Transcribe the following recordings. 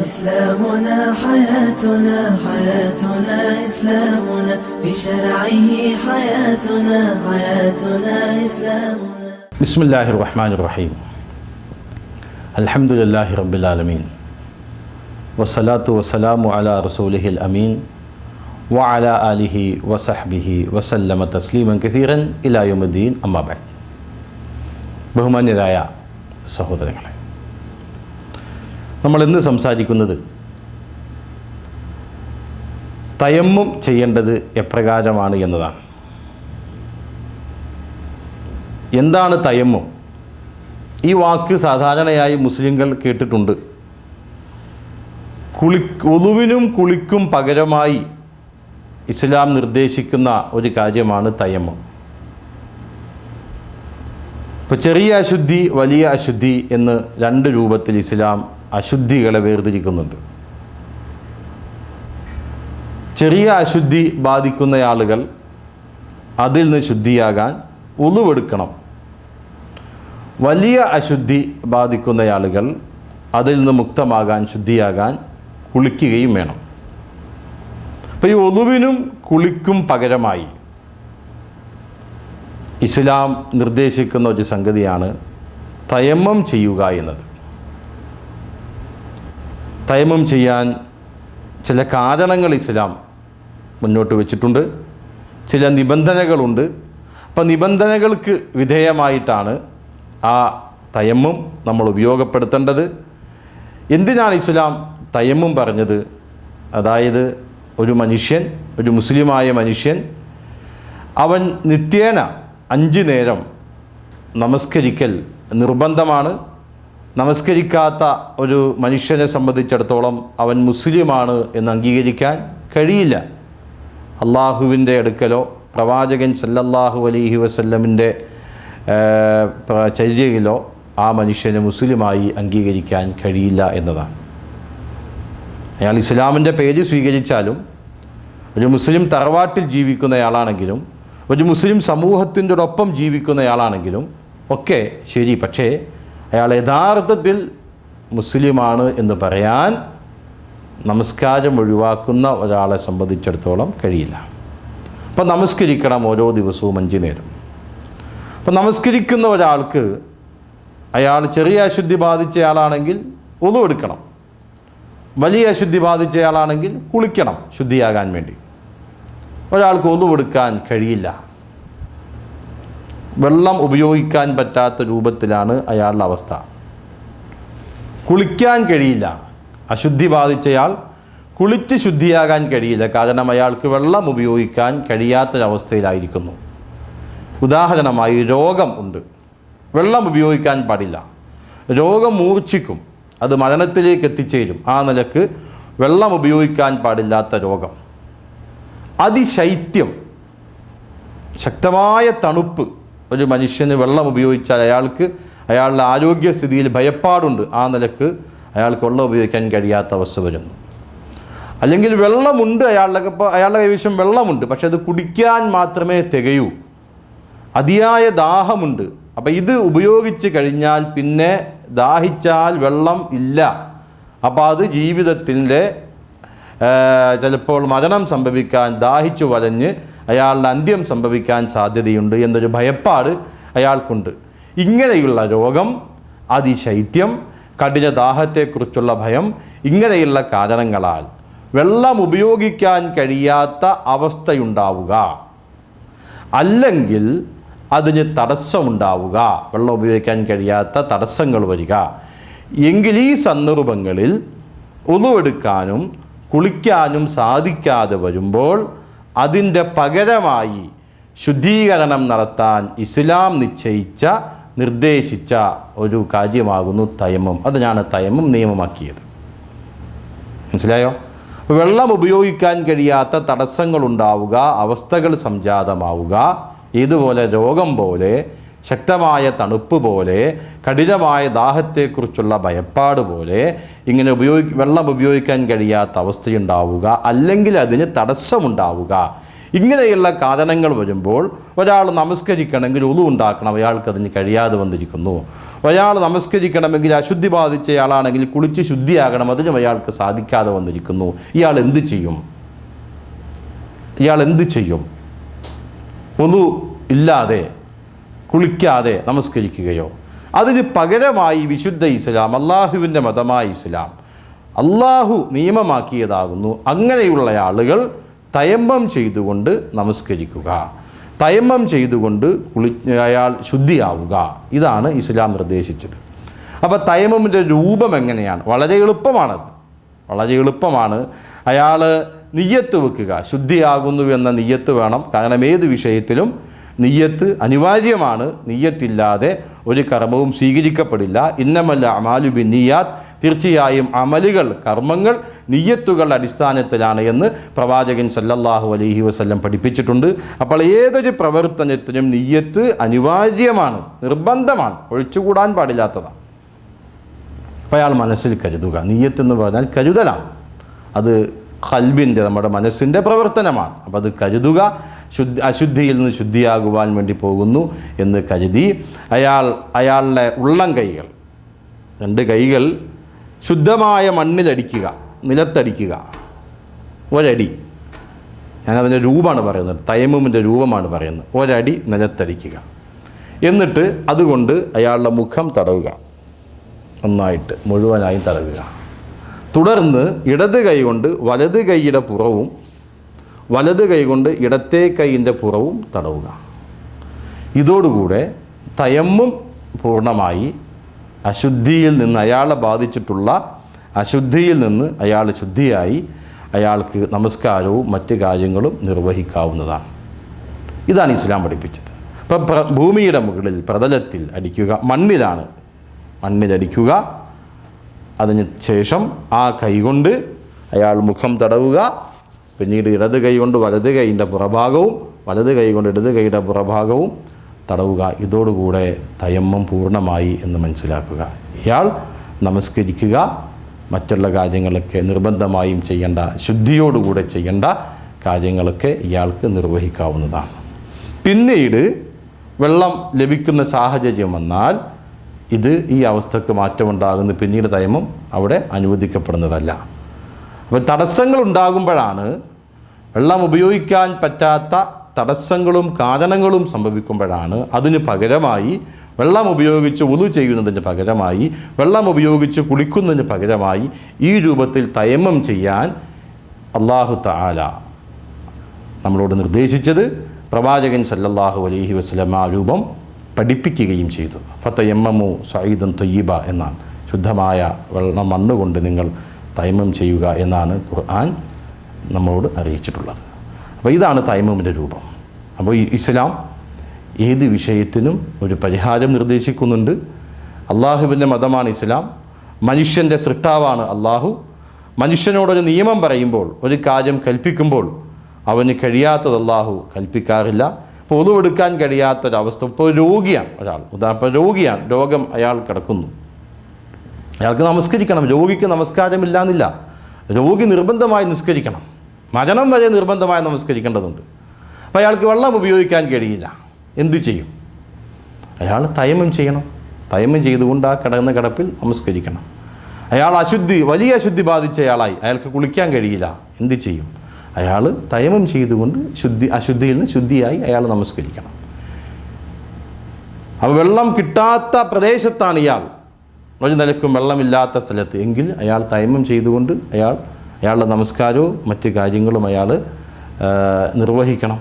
إسلامنا حياتنا إسلامنا بشرعه حياتنا إسلامنا. بسم الله الرحمن الرحيم. الحمد لله رب العالمين والصلاة والسلام على رسوله الأمين وعلى آله وصحبه وسلم تسليما كثيرا إلى يوم الدين. أما بعد. ബഹുമാന്യരായ സഹോദരങ്ങളെ, നമ്മൾ ഇന്ന് സംസാരിക്കുന്നത് തയമ്മും ചെയ്യേണ്ടത് എപ്രകാരമാണ് എന്നതാണ്. എന്താണ് തയമ്മും? ഈ വാക്ക് സാധാരണയായി മുസ്ലിങ്ങൾ കേട്ടിട്ടുണ്ട്. ഉളുവിനും കുളിക്കും പകരമായി ഇസ്ലാം നിർദ്ദേശിക്കുന്ന ഒരു കാര്യമാണ് തയമ്മും. ഇപ്പോൾ ചെറിയ അശുദ്ധി, വലിയ അശുദ്ധി എന്ന് രണ്ട് രൂപത്തിൽ ഇസ്ലാം അശുദ്ധികളെ വേർതിരിക്കുന്നുണ്ട്. ചെറിയ അശുദ്ധി ബാധിക്കുന്ന ആളുകൾ അതിൽ നിന്ന് ശുദ്ധിയാകാൻ ഉളുവെടുക്കണം. വലിയ അശുദ്ധി ബാധിക്കുന്ന ആളുകൾ അതിൽ നിന്ന് മുക്തമാകാൻ, ശുദ്ധിയാകാൻ കുളിക്കുകയും വേണം. അപ്പോൾ ഈ ഉളുവിനും കുളിക്കും പകരമായി ഇസ്ലാം നിർദ്ദേശിക്കുന്ന ഒരു സംഗതിയാണ് തയമ്മം ചെയ്യുക എന്നത്. തയമ്മം ചെയ്യാൻ ചില കാരണങ്ങൾ ഇസ്ലാം മുന്നോട്ട് വച്ചിട്ടുണ്ട്, ചില നിബന്ധനകളുണ്ട്. അപ്പം നിബന്ധനകൾക്ക് വിധേയമായിട്ടാണ് ആ തയമ്മം നമ്മൾ ഉപയോഗപ്പെടുത്തേണ്ടത്. എന്തിനാണ് ഇസ്ലാം തയമ്മം പറഞ്ഞത്? അതായത് ഒരു മനുഷ്യൻ, ഒരു മുസ്ലിമായ മനുഷ്യൻ, അവൻ നിത്യേന 5 നേരം നമസ്കരിക്കൽ നിർബന്ധമാണ്. നമസ്കരിക്കാത്ത ഒരു മനുഷ്യനെ സംബന്ധിച്ചിടത്തോളം അവൻ മുസ്ലിമാണ് എന്ന് അംഗീകരിക്കാൻ കഴിയില്ല. അള്ളാഹുവിൻ്റെ അടുക്കലോ പ്രവാചകൻ സല്ലല്ലാഹു അലൈഹി വസല്ലമിൻ്റെ ചര്യയിലോ ആ മനുഷ്യനെ മുസ്ലിമായി അംഗീകരിക്കാൻ കഴിയില്ല എന്നതാണ്. അയാൾ ഇസ്ലാമിൻ്റെ പേര് സ്വീകരിച്ചാലും, ഒരു മുസ്ലിം തറവാട്ടിൽ ജീവിക്കുന്നയാളാണെങ്കിലും, ഒരു മുസ്ലിം സമൂഹത്തിൻ്റെ ഒപ്പം ജീവിക്കുന്നയാളാണെങ്കിലും ഒക്കെ ശരി, പക്ഷേ അയാൾ യഥാർത്ഥത്തിൽ മുസ്ലിമാണ് എന്ന് പറയാൻ നമസ്കാരം ഒഴിവാക്കുന്ന ഒരാളെ സംബന്ധിച്ചിടത്തോളം കഴിയില്ല. അപ്പം നമസ്കരിക്കണം ഓരോ ദിവസവും 5 നേരം. അപ്പം നമസ്കരിക്കുന്ന ഒരാൾക്ക് അയാൾ ചെറിയ അശുദ്ധി ബാധിച്ചയാളാണെങ്കിൽ ഉളു എടുക്കണം, വലിയ അശുദ്ധി ബാധിച്ചയാളാണെങ്കിൽ കുളിക്കണം ശുദ്ധിയാകാൻ വേണ്ടി. ഒരാൾക്ക് ഉളു എടുക്കാൻ കഴിയില്ല, വെള്ളം ഉപയോഗിക്കാൻ പറ്റാത്ത രൂപത്തിലാണ് അയാളുടെ അവസ്ഥ. കുളിക്കാൻ കഴിയില്ല, അശുദ്ധി ബാധിച്ചയാൾ കുളിച്ച് ശുദ്ധിയാകാൻ കഴിയില്ല, കാരണം അയാൾക്ക് വെള്ളം ഉപയോഗിക്കാൻ കഴിയാത്തൊരവസ്ഥയിലായിരിക്കുന്നു. ഉദാഹരണമായി രോഗം ഉണ്ട്, വെള്ളം ഉപയോഗിക്കാൻ പാടില്ല, രോഗം മൂർച്ഛിക്കും, അത് മരണത്തിലേക്ക് എത്തിച്ചേരും. ആ നിലക്ക് വെള്ളം ഉപയോഗിക്കാൻ പാടില്ലാത്ത രോഗം, അതിശൈത്യം, ശക്തമായ തണുപ്പ്, ഒരു മനുഷ്യന് വെള്ളം ഉപയോഗിച്ചാൽ അയാളുടെ ആരോഗ്യസ്ഥിതിയിൽ ഭയപ്പാടുണ്ട്. ആ നിലക്ക് വെള്ളം ഉപയോഗിക്കാൻ കഴിയാത്ത അവസ്ഥ വരുന്നു. അല്ലെങ്കിൽ വെള്ളമുണ്ട്, അയാളുടെ കൈവശം വെള്ളമുണ്ട്, പക്ഷെ അത് കുടിക്കാൻ മാത്രമേ തികയൂ, അതിയായ ദാഹമുണ്ട്. അപ്പം ഇത് ഉപയോഗിച്ച് കഴിഞ്ഞാൽ പിന്നെ ദാഹിച്ചാൽ വെള്ളം ഇല്ല. അപ്പോൾ അത് ജീവിതത്തിൻ്റെ ചിലപ്പോൾ മരണം സംഭവിക്കാൻ, ദാഹിച്ചു വലഞ്ഞ് അയാളുടെ അന്ത്യം സംഭവിക്കാൻ സാധ്യതയുണ്ട് എന്നൊരു ഭയപ്പാട് അയാൾക്കുണ്ട്. ഇങ്ങനെയുള്ള രോഗം, അതിശൈത്യം, കഠിന ദാഹത്തെക്കുറിച്ചുള്ള ഭയം, ഇങ്ങനെയുള്ള കാരണങ്ങളാൽ വെള്ളം ഉപയോഗിക്കാൻ കഴിയാത്ത അവസ്ഥയുണ്ടാവുക, അല്ലെങ്കിൽ അതിന് തടസ്സമുണ്ടാവുക, വെള്ളം ഉപയോഗിക്കാൻ കഴിയാത്ത തടസ്സങ്ങൾ വരിക എങ്കിൽ ഈ സന്ദർഭങ്ങളിൽ ഉളുവെടുക്കാനും കുളിക്കാനും സാധിക്കാതെ വരുമ്പോൾ അതിൻ്റെ പകരമായി ശുദ്ധീകരണം നടത്താൻ ഇസ്ലാം നിർദ്ദേശിച്ച ഒരു കാര്യമാകുന്നു തയമ്മം. അതിനാണ് തയമ്മം നിയമമാക്കിയത്. മനസ്സിലായോ? വെള്ളം ഉപയോഗിക്കാൻ കഴിയാത്ത തടസ്സങ്ങളുണ്ടാവുക, അവസ്ഥകൾ സംജാതമാവുക, ഇതുപോലെ രോഗം പോലെ, ശക്തമായ തണുപ്പ് പോലെ, കഠിനമായ ദാഹത്തെക്കുറിച്ചുള്ള ഭയപ്പാട് പോലെ, ഇങ്ങനെ വെള്ളം ഉപയോഗിക്കാൻ കഴിയാത്ത അവസ്ഥയുണ്ടാവുക, അല്ലെങ്കിൽ അതിന് തടസ്സമുണ്ടാവുക, ഇങ്ങനെയുള്ള കാരണങ്ങൾ വരുമ്പോൾ ഒരാൾ നമസ്കരിക്കണമെങ്കിൽ ഉളു ഉണ്ടാക്കണം, അയാൾക്ക് അതിന് കഴിയാതെ വന്നിരിക്കുന്നു. ഒരാൾ നമസ്കരിക്കണമെങ്കിൽ അശുദ്ധി ബാധിച്ചയാളാണെങ്കിൽ കുളിച്ച് ശുദ്ധിയാകണം, അതിനും അയാൾക്ക് സാധിക്കാതെ വന്നിരിക്കുന്നു. ഇയാൾ എന്ത് ചെയ്യും? ഉളു ഇല്ലാതെ കുളിക്കാതെ നമസ്കരിക്കുകയോ? അതിന് പകരമായി വിശുദ്ധ ഇസ്ലാം, അള്ളാഹുവിൻ്റെ മതമായ ഇസ്ലാം, അള്ളാഹു നിയമമാക്കിയതാകുന്നു അങ്ങനെയുള്ള ആളുകൾ തയമ്മം ചെയ്തുകൊണ്ട് നമസ്കരിക്കുക, തയമ്മം ചെയ്തുകൊണ്ട് അയാൾ ശുദ്ധിയാവുക. ഇതാണ് ഇസ്ലാം നിർദ്ദേശിച്ചത്. അപ്പോൾ തയമ്മമിൻ്റെ രൂപം എങ്ങനെയാണ്? വളരെ എളുപ്പമാണ്. അയാൾ നിയ്യത്ത് വെക്കുക, ശുദ്ധിയാകുന്നു എന്ന നിയ്യത്ത് വേണം. കാരണം ഏത് വിഷയത്തിലും നിയ്യത്ത് അനിവാര്യമാണ്. നിയ്യത്തില്ലാതെ ഒരു കർമ്മവും സ്വീകരിക്കപ്പെടില്ല. ഇന്നമൽ അഅ്മാലു ബിന്നിയാത്ത്, തീർച്ചയായും അമലുകൾ, കർമ്മങ്ങൾ നിയ്യത്തുകളുടെ അടിസ്ഥാനത്തിലാണ് എന്ന് പ്രവാചകൻ സല്ലല്ലാഹു അലൈഹി വസല്ലം പഠിപ്പിച്ചിട്ടുണ്ട്. അപ്പോൾ ഏതൊരു പ്രവർത്തനത്തിനും നിയ്യത്ത് അനിവാര്യമാണ്, നിർബന്ധമാണ്, ഒഴിച്ചുകൂടാൻ പാടില്ലാത്തതാണ്. അപ്പോൾ അയാൾ മനസ്സിൽ കരുതുക. നിയ്യത്ത് എന്ന് പറഞ്ഞാൽ കരുതലാണ്. അത് ഖൽബിൻ്റെ, നമ്മുടെ മനസ്സിൻ്റെ പ്രവർത്തനമാണ്. അപ്പോൾ അത് കരുതുക. അശുദ്ധിയിൽ നിന്ന് ശുദ്ധിയാകുവാൻ വേണ്ടി പോകുന്നു എന്ന് കരുതി അയാളുടെ ഉള്ളം കൈകൾ, 2 കൈകൾ ശുദ്ധമായ മണ്ണിലടിക്കുക, നിലത്തടിക്കുക. ഒരടി, ഞാനതിൻ്റെ രൂപമാണ് പറയുന്നത്, തയമ്മുമിൻ്റെ രൂപമാണ് പറയുന്നത്. ഒരടി നിലത്തടിക്കുക. എന്നിട്ട് അതുകൊണ്ട് അയാളുടെ മുഖം തടവുക, നന്നായിട്ട് മുഴുവനായും തടവുക. തുടർന്ന് ഇടത് കൈ കൊണ്ട് വലത് കൈയുടെ പുറവും വലത് കൈ കൊണ്ട് ഇടത്തെ കൈയിൻ്റെ പുറവും തടവുക. ഇതോടുകൂടെ തയമ്മും പൂർണ്ണമായി അശുദ്ധിയിൽ നിന്ന്, അയാളെ ബാധിച്ചിട്ടുള്ള അശുദ്ധിയിൽ നിന്ന് അയാൾ ശുദ്ധിയായി അയാൾക്ക് നമസ്കാരവും മറ്റ് കാര്യങ്ങളും നിർവഹിക്കാവുന്നതാണ്. ഇതാണ് ഇസ്ലാം പഠിപ്പിച്ചത്. ഇപ്പം ഭൂമിയുടെ മുകളിൽ പ്രതലത്തിൽ അടിക്കുക, മണ്ണിലടിക്കുക. അതിന് ശേഷം ആ കൈകൊണ്ട് അയാൾ മുഖം തടവുക. പിന്നീട് ഇടത് കൈ കൊണ്ട് വലത് കൈയിൻ്റെ പുറഭാഗവും വലത് കൈ കൊണ്ട് ഇടത് കൈയുടെ പുറഭാഗവും തടവുക. ഇതോടുകൂടെ തയമ്മം പൂർണ്ണമായി എന്ന് മനസ്സിലാക്കുക. ഇയാൾ നമസ്കരിക്കുക, മറ്റുള്ള കാര്യങ്ങളൊക്കെ നിർബന്ധമായും ചെയ്യേണ്ട, ശുദ്ധിയോടുകൂടെ ചെയ്യേണ്ട കാര്യങ്ങളൊക്കെ ഇയാൾക്ക് നിർവഹിക്കാവുന്നതാണ്. പിന്നീട് വെള്ളം ലഭിക്കുന്ന സാഹചര്യം വന്നാൽ ഈ അവസ്ഥക്ക് മാറ്റമുണ്ടാകുന്നു. പിന്നീട് തയമ്മം അവിടെ അനുവദിക്കപ്പെടുന്നതല്ല. അപ്പോൾ തടസ്സങ്ങൾ ഉണ്ടാകുമ്പോഴാണ്, വെള്ളം ഉപയോഗിക്കാൻ പറ്റാത്ത തടസ്സങ്ങളും കാരണങ്ങളും സംഭവിക്കുമ്പോഴാണ് അതിന് പകരമായി, വെള്ളം ഉപയോഗിച്ച് വുളു ചെയ്യുന്നതിന് പകരമായി, വെള്ളം ഉപയോഗിച്ച് കുളിക്കുന്നതിന് പകരമായി ഈ രൂപത്തിൽ തയമ്മം ചെയ്യാൻ അല്ലാഹു തആല നമ്മളോട് നിർദ്ദേശിച്ചത്. പ്രവാചകൻ സല്ലല്ലാഹു അലൈഹി വസല്ലം ആ രൂപം പഠിപ്പിക്കുകയും ചെയ്തു. ഫതയമ്മമു സഈദൻ ത്വയ്യിബ എന്നാണ്, ശുദ്ധമായ മണ്ണ് കൊണ്ട് നിങ്ങൾ തയമ്മം ചെയ്യുക എന്നാണ് ഖുർആൻ നമ്മളോട് അറിയിച്ചിട്ടുള്ളത്. അപ്പോൾ ഇതാണ് തയമ്മമിൻ്റെ രൂപം. അപ്പോൾ ഇസ്ലാം ഏത് വിഷയത്തിനും ഒരു പരിഹാരം നിർദ്ദേശിക്കുന്നുണ്ട്. അള്ളാഹുവിൻ്റെ മതമാണ് ഇസ്ലാം. മനുഷ്യൻ്റെ സൃഷ്ടാവാണ് അള്ളാഹു. മനുഷ്യനോടൊരു നിയമം പറയുമ്പോൾ, ഒരു കാര്യം കൽപ്പിക്കുമ്പോൾ അവന് കഴിയാത്തത് അള്ളാഹു കൽപ്പിക്കാറില്ല. ഇപ്പോൾ ഒതുവെടുക്കാൻ കഴിയാത്തൊരവസ്ഥ, ഇപ്പോൾ രോഗിയാണ് ഒരാൾ, രോഗിയാണ്, രോഗം അയാൾ കിടക്കുന്നു, അയാൾക്ക് നമസ്കരിക്കണം. രോഗിക്ക് നമസ്കാരമില്ല എന്നില്ല, രോഗി നിർബന്ധമായി നിസ്കരിക്കണം, മരണം വരെ നിർബന്ധമായി നമസ്കരിക്കേണ്ടതുണ്ട്. അപ്പോൾ അയാൾക്ക് വെള്ളം ഉപയോഗിക്കാൻ കഴിയില്ല, എന്തു ചെയ്യും? അയാൾ തയമ്മം ചെയ്യണം. തയമ്മം ചെയ്തുകൊണ്ട് ആ കിടന്ന കിടപ്പിൽ നമസ്കരിക്കണം. അയാൾ വലിയ അശുദ്ധി ബാധിച്ചയാളായി, അയാൾക്ക് കുളിക്കാൻ കഴിയില്ല, എന്തു ചെയ്യും? അയാൾ തയമ്മം ചെയ്തുകൊണ്ട് അശുദ്ധിയിൽ നിന്ന് ശുദ്ധിയായി അയാൾ നമസ്കരിക്കണം. അപ്പോൾ വെള്ളം കിട്ടാത്ത പ്രദേശത്താണ് ഇയാൾ, ഒരു നിലക്കും വെള്ളമില്ലാത്ത സ്ഥലത്ത്, എങ്കിൽ അയാൾ തയമ്മം ചെയ്തുകൊണ്ട് അയാളുടെ നമസ്കാരവും മറ്റ് കാര്യങ്ങളും അയാൾ നിർവഹിക്കണം.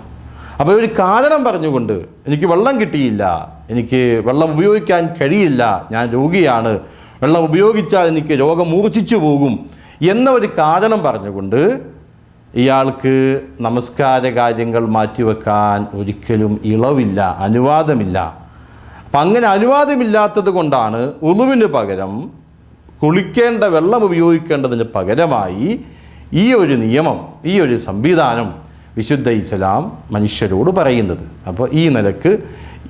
അപ്പോൾ ഒരു കാരണം പറഞ്ഞുകൊണ്ട്, എനിക്ക് വെള്ളം കിട്ടിയില്ല, എനിക്ക് വെള്ളം ഉപയോഗിക്കാൻ കഴിയില്ല, ഞാൻ രോഗിയാണ്, വെള്ളം ഉപയോഗിച്ചാൽ എനിക്ക് രോഗം മൂർച്ഛിച്ചു പോകും എന്ന ഒരു കാരണം പറഞ്ഞുകൊണ്ട് ഇയാൾക്ക് നമസ്കാര കാര്യങ്ങൾ മാറ്റിവെക്കാൻ ഒരിക്കലും ഇളവില്ല, അനുവാദമില്ല. അപ്പം അങ്ങനെ അനുവാദമില്ലാത്തത് കൊണ്ടാണ് ഉളുവിന് പകരം കുളിക്കേണ്ട വെള്ളം ഉപയോഗിക്കേണ്ടതിന് പകരമായി ഈ ഒരു നിയമം, ഈ ഒരു സംവിധാനം വിശുദ്ധ ഇസ്ലാം മനുഷ്യരോട് പറയുന്നത്. അപ്പോൾ ഈ നിലക്ക്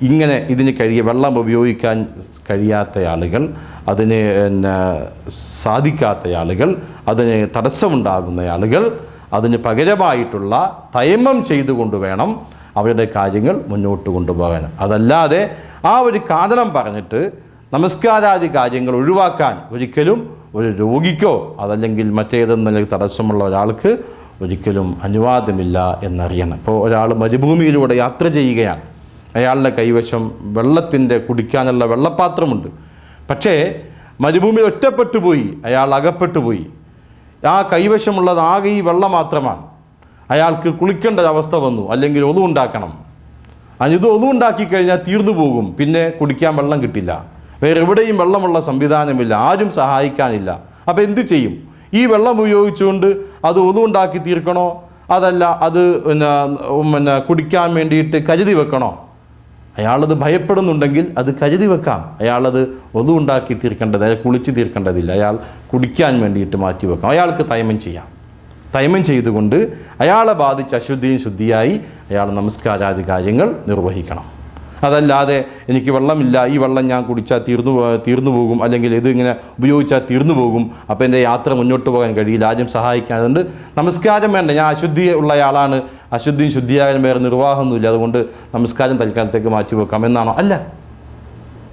ഇങ്ങനെ ഇതിന് വെള്ളം ഉപയോഗിക്കാൻ കഴിയാത്ത ആളുകൾ, അതിന് സാധിക്കാത്ത ആളുകൾ, അതിന് തടസ്സമുണ്ടാകുന്ന ആളുകൾ അതിന് പകരമായിട്ടുള്ള തയമ്മം ചെയ്തുകൊണ്ട് വേണം അവരുടെ കാര്യങ്ങൾ മുന്നോട്ട് കൊണ്ടുപോകാൻ. അതല്ലാതെ ആ ഒരു കാരണം പറഞ്ഞിട്ട് നമസ്കാരാദി കാര്യങ്ങൾ ഒഴിവാക്കാൻ ഒരിക്കലും ഒരു രോഗിക്കോ അതല്ലെങ്കിൽ മറ്റേതെന്തെങ്കിലും തടസ്സമുള്ള ഒരാൾക്ക് ഒരിക്കലും അനുവാദമില്ല എന്നറിയണം. ഇപ്പോൾ ഒരാൾ മരുഭൂമിയിലൂടെ യാത്ര ചെയ്യുകയാണ്, അയാളുടെ കൈവശം വെള്ളത്തിൻ്റെ കുടിക്കാനുള്ള വെള്ളപ്പാത്രമുണ്ട്. പക്ഷേ മരുഭൂമിയിൽ ഒറ്റപ്പെട്ടു പോയി, അയാൾ അകപ്പെട്ടു പോയി. ആ കൈവശമുള്ളത് ആകെ ഈ വെള്ളം മാത്രമാണ്. അയാൾക്ക് കുളിക്കേണ്ട അവസ്ഥ വന്നു, അല്ലെങ്കിൽ ഒളു ഉണ്ടാക്കണം. ഇത് ഒളു ഉണ്ടാക്കി കഴിഞ്ഞാൽ തീർന്നു പോകും, പിന്നെ കുടിക്കാൻ വെള്ളം കിട്ടില്ല. വേറെ എവിടെയും വെള്ളമുള്ള സംവിധാനമില്ല, ആരും സഹായിക്കാനില്ല. അപ്പോൾ എന്തു ചെയ്യും? ഈ വെള്ളം ഉപയോഗിച്ചുകൊണ്ട് അത് ഒളു ഉണ്ടാക്കി തീർക്കണോ, അതല്ല അത് പിന്നെ കുടിക്കാൻ വേണ്ടിയിട്ട് കരുതി വെക്കണോ? അയാളത് ഭയപ്പെടുന്നുണ്ടെങ്കിൽ അത് കരുതി വെക്കാം. അയാളത് ഒളു ഉണ്ടാക്കി തീർക്കേണ്ടത്, അയാൾ കുളിച്ച് തീർക്കേണ്ടതില്ല. അയാൾ കുടിക്കാൻ വേണ്ടിയിട്ട് മാറ്റി വെക്കാം. അയാൾക്ക് തയമ്മം ചെയ്യാം. തയമ്മം ചെയ്തുകൊണ്ട് അയാളെ ബാധിച്ച അശുദ്ധിയും ശുദ്ധിയായി അയാൾ നമസ്കാരാദി കാര്യങ്ങൾ നിർവഹിക്കണം. അതല്ലാതെ എനിക്ക് വെള്ളമില്ല, ഈ വെള്ളം ഞാൻ കുടിച്ചാൽ തീർന്നു പോകും, അല്ലെങ്കിൽ ഇത് ഇങ്ങനെ ഉപയോഗിച്ചാൽ തീർന്നു പോകും, അപ്പോൾ എൻ്റെ യാത്ര മുന്നോട്ട് പോകാൻ കഴിയില്ല, ആരും സഹായിക്കാതുകൊണ്ട് നമസ്കാരം വേണ്ട, ഞാൻ അശുദ്ധി ഉള്ളയാളാണ്, അശുദ്ധിയും ശുദ്ധിയാകാൻ വേറെ നിർവാഹമൊന്നുമില്ല, അതുകൊണ്ട് നമസ്കാരം തൽക്കാലത്തേക്ക് മാറ്റി വെക്കാം എന്നാണോ? അല്ല.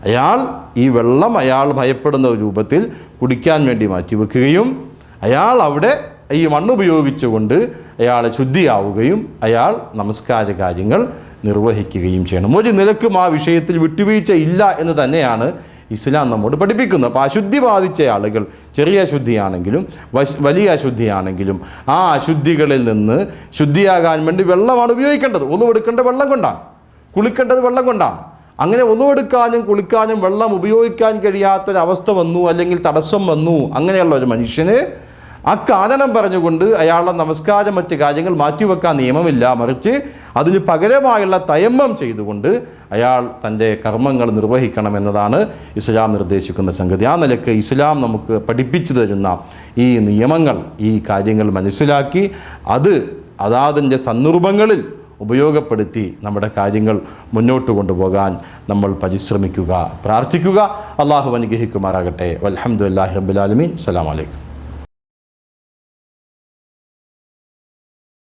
അയാൾ ഈ വെള്ളം അയാൾ ഭയപ്പെടുന്ന രൂപത്തിൽ കുടിക്കാൻ വേണ്ടി മാറ്റി വെക്കുകയും അയാൾ അവിടെ ഈ മണ്ണുപയോഗിച്ചുകൊണ്ട് അയാൾ ശുദ്ധിയാവുകയും അയാൾ നമസ്കാര കാര്യങ്ങൾ നിർവഹിക്കുകയും ചെയ്യണം. ഒരു നിലക്കും ആ വിഷയത്തിൽ വിട്ടുവീഴ്ച ഇല്ല എന്ന് തന്നെയാണ് ഇസ്ലാം നമ്മോട് പഠിപ്പിക്കുന്നത്. അപ്പോൾ അശുദ്ധി ബാധിച്ച ആളുകൾ ചെറിയ അശുദ്ധിയാണെങ്കിലും വലിയ അശുദ്ധിയാണെങ്കിലും ആ അശുദ്ധികളിൽ നിന്ന് ശുദ്ധിയാകാൻ വേണ്ടി വെള്ളമാണ് ഉപയോഗിക്കേണ്ടത്. ഒന്നു എടുക്കേണ്ടത് വെള്ളം കൊണ്ടാണ്, കുളിക്കേണ്ടത് വെള്ളം കൊണ്ടാണ്. അങ്ങനെ ഒന്നുമെടുക്കാനും കുളിക്കാനും വെള്ളം ഉപയോഗിക്കാൻ കഴിയാത്തൊരവസ്ഥ വന്നു, അല്ലെങ്കിൽ തടസ്സം വന്നു, അങ്ങനെയുള്ള ഒരു മനുഷ്യന് ആ കാരണം പറഞ്ഞുകൊണ്ട് അയാളുടെ നമസ്കാരം മറ്റ് കാര്യങ്ങൾ മാറ്റിവെക്കാൻ നിയമമില്ല. മറിച്ച് അതിന് പകരമായുള്ള തയമ്മം ചെയ്തുകൊണ്ട് അയാൾ തൻ്റെ കർമ്മങ്ങൾ നിർവഹിക്കണമെന്നതാണ് ഇസ്ലാം നിർദ്ദേശിക്കുന്ന സംഗതി. ആ നിലയ്ക്ക് ഇസ്ലാം നമുക്ക് പഠിപ്പിച്ചു തരുന്ന ഈ നിയമങ്ങൾ, ഈ കാര്യങ്ങൾ മനസ്സിലാക്കി അതാതിൻ്റെ സന്ദർഭങ്ങളിൽ ഉപയോഗപ്പെടുത്തി നമ്മുടെ കാര്യങ്ങൾ മുന്നോട്ട് കൊണ്ടുപോകാൻ നമ്മൾ പരിശ്രമിക്കുക, പ്രാർത്ഥിക്കുക. അള്ളാഹു അനുഗ്രഹിക്കുമാറാകട്ടെ. വൽഹംദുലില്ലാഹി റബ്ബിൽ ആലമീൻ. അസ്സലാമു അലൈക്കും.